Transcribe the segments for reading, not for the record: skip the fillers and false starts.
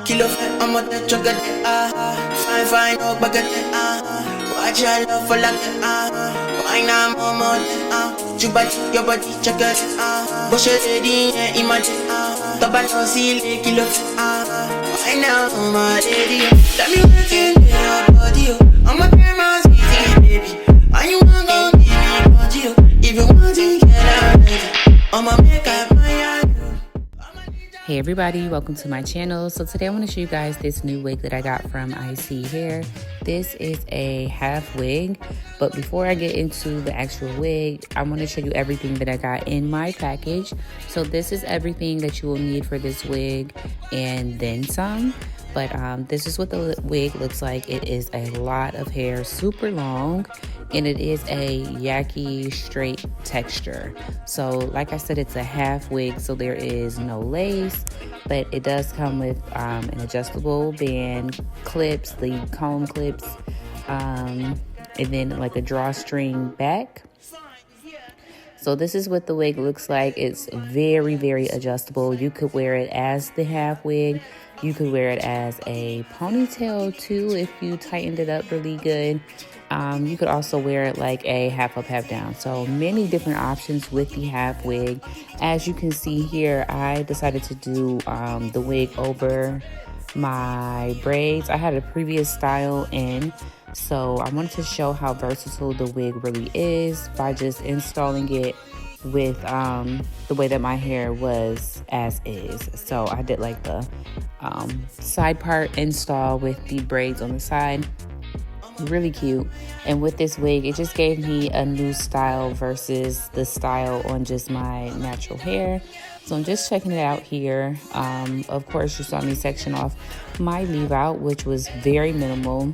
Kilo fat, I'm on the chocolate, fine, oh, bucket, watch your love for like, why not, mama, your body, chocolate, bush your lady, imagine, the battle, see, kilo, why now, my lady, let me work in your body, I'm a grandma's easy, baby, why you wanna go give me body, if you want to get out, I'm a make up my Hey everybody, welcome to my channel. So today I want to show you guys this new wig that I got from ISEE Hair. This is a half wig, but before I get into the actual wig, I want to show you everything that I got in my package. So this is everything that you will need for this wig and then some. But this is what the wig looks like. It is a lot of hair, super long, and it is a yaki straight texture. So like I said, it's a half wig, so there is no lace, but it does come with an adjustable band, clips, the comb clips, and then like a drawstring back. So this is what the wig looks like. It's very, very adjustable. You could wear it as the half wig. You could wear it as a ponytail too if you tightened it up really good. You could also wear it like a half up, half down. So many different options with the half wig. As you can see here, I decided to do the wig over my braids. I had a previous style in, so I wanted to show how versatile the wig really is by just installing it with the way that my hair was as is. So I did like the side part install with the braids on the side. Really cute. And with this wig, it just gave me a new style versus the style on just my natural hair. So I'm just checking it out here. Of course, you saw me section off my leave out, which was very minimal,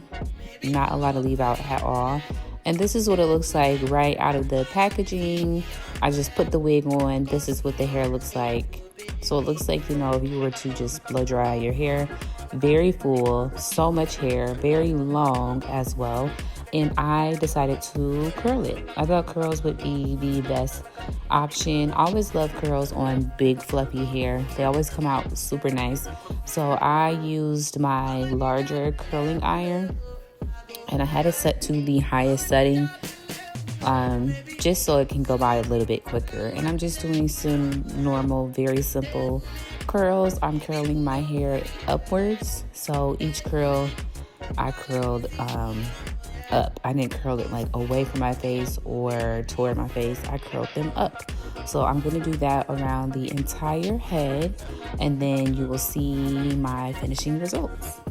not a lot of leave out at all. And this is what it looks like right out of the packaging. I just put the wig on. This is what the hair looks like. So it looks like, you know, if you were to just blow dry your hair, very full, so much hair, very long as well. And I decided to curl it. I thought curls would be the best option. I always love curls on big fluffy hair. They always come out super nice. So I used my larger curling iron and I had it set to the highest setting, just so it can go by a little bit quicker. And I'm just doing some normal, very simple curls. I'm curling my hair upwards, so each curl I curled up. I didn't curl it like away from my face or toward my face. I curled them up. So I'm going to do that around the entire head, and then you will see my finishing results.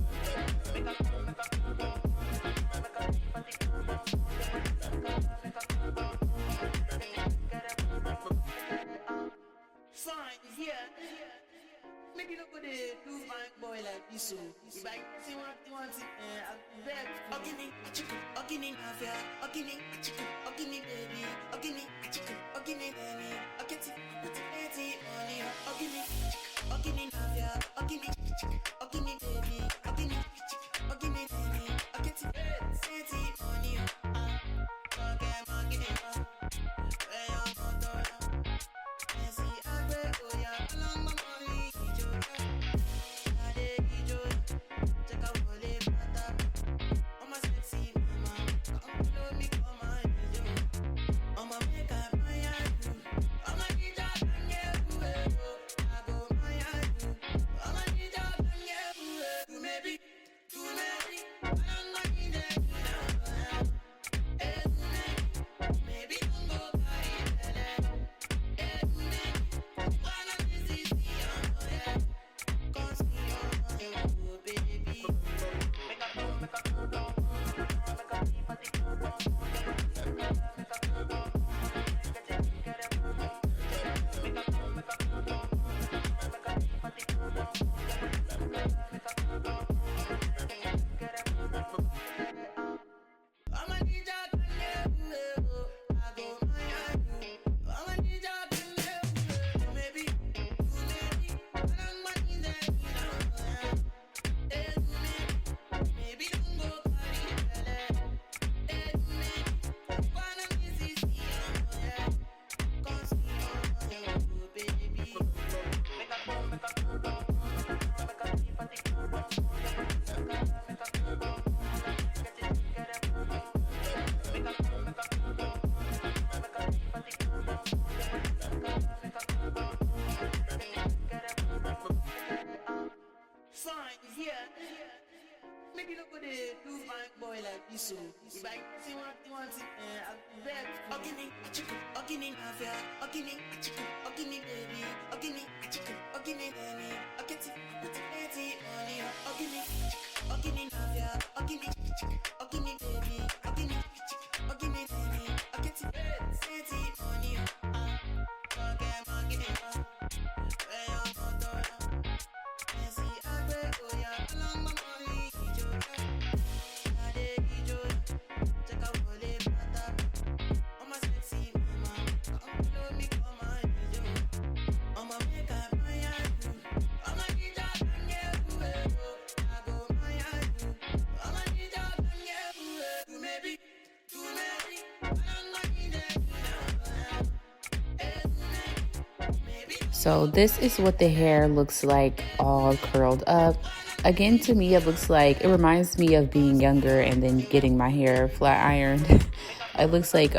Maybe look at the blue bank boy like this, so if I see what you want, I'll bet. Okay, chicken, okay, mafia, okay, chicken, okay, baby, okay, chicken, okay, baby, okay, okay, money, okay, okay, mafia, okay, chicken, okay, baby, okay, chicken, okay, baby, okay, money, fine, yeah. Maybe look at the do fine boy like this, so if I see what you want, I'll be back. Okay, chicken, okay, mafia, okay, chicken, okay, baby, okay, chicken, okay, baby, okay, okay, money, okay, mafia, okay, chicken, okay, baby, okay, chicken, okay, baby, okay, money, So this is what the hair looks like all curled up. Again, to me, it looks like, it reminds me of being younger and then getting my hair flat ironed. It looks like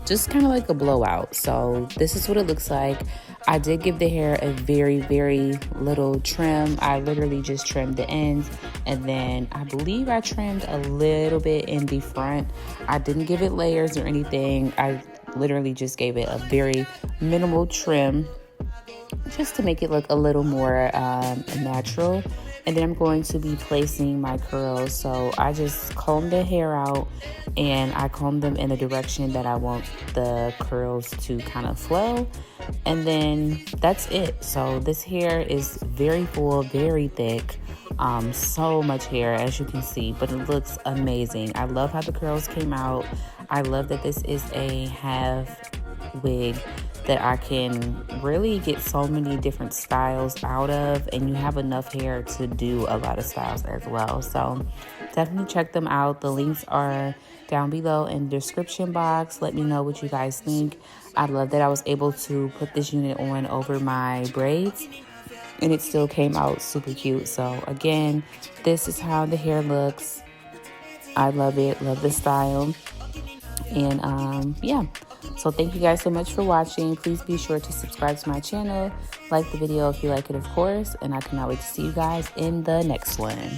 just kind of like a blowout. So this is what it looks like. I did give the hair a very, very little trim. I literally just trimmed the ends, and then I believe I trimmed a little bit in the front. I didn't give it layers or anything. I literally just gave it a very minimal trim, just to make it look a little more natural. And then I'm going to be placing my curls. So I just comb the hair out, and I comb them in the direction that I want the curls to kind of flow. And then that's it. So this hair is very full, very thick, so much hair, as you can see, but it looks amazing. I love how the curls came out. I love that this is a half wig that I can really get so many different styles out of, and you have enough hair to do a lot of styles as well. So definitely check them out. The links are down below in the description box. Let me know what you guys think. I love that I was able to put this unit on over my braids, and it still came out super cute. So again, this is how the hair looks. I love it, love the style. And yeah, so thank you guys so much for watching. Please be sure to subscribe to my channel, like the video if you like it, of course, and I cannot wait to see you guys in the next one.